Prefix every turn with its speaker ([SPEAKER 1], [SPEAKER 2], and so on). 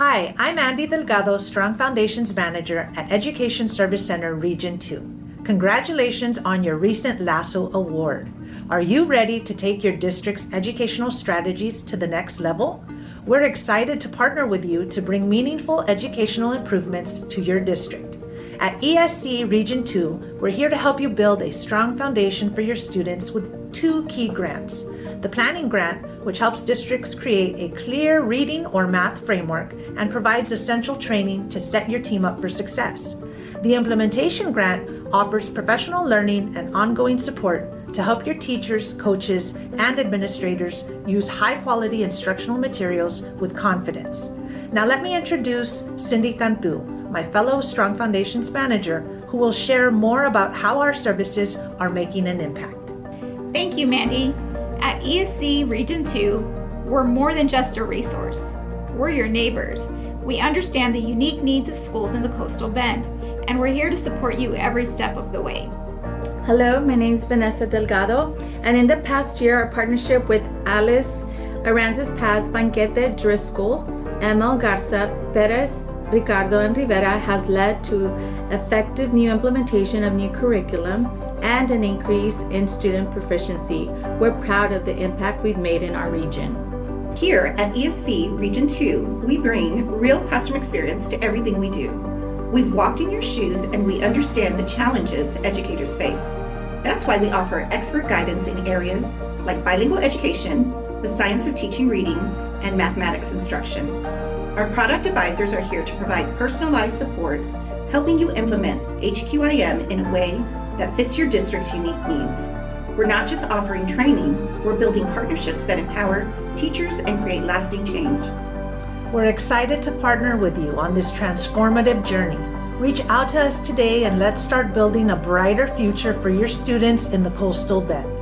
[SPEAKER 1] Hi, I'm Mandy Delgado, Strong Foundations Manager at Education Service Center Region 2. Congratulations on your recent LASO award. Are you ready to take your district's educational strategies to the next level? We're excited to partner with you to bring meaningful educational improvements to your district. At ESC Region 2, we're here to help you build a strong foundation for your students with two key grants. The Planning Grant, which helps districts create a clear reading or math framework and provides essential training to set your team up for success. The Implementation Grant offers professional learning and ongoing support to help your teachers, coaches, and administrators use high-quality instructional materials with confidence. Now let me introduce Cindy Cantu, my fellow Strong Foundations Manager, who will share more about how our services are making an impact.
[SPEAKER 2] Thank you, Mandy. At ESC Region 2, we're more than just a resource. We're your neighbors. We understand the unique needs of schools in the Coastal Bend, and we're here to support you every step of the way.
[SPEAKER 3] Hello, my name is Mandy Delgado, and in the past year, our partnership with Alice Aranzas Paz, Banquete Driscoll, Emil Garza, Perez, Ricardo, and Rivera has led to effective new implementation of new curriculum and an increase in student proficiency. We're proud of the impact we've made in our region.
[SPEAKER 4] Here at ESC Region 2, we bring real classroom experience to everything we do. We've walked in your shoes and we understand the challenges educators face. That's why we offer expert guidance in areas like bilingual education, the science of teaching reading, and mathematics instruction. Our product advisors are here to provide personalized support, helping you implement HQIM in a way that fits your district's unique needs. We're not just offering training, we're building partnerships that empower teachers and create lasting change.
[SPEAKER 1] We're excited to partner with you on this transformative journey. Reach out to us today and let's start building a brighter future for your students in the Coastal Bend.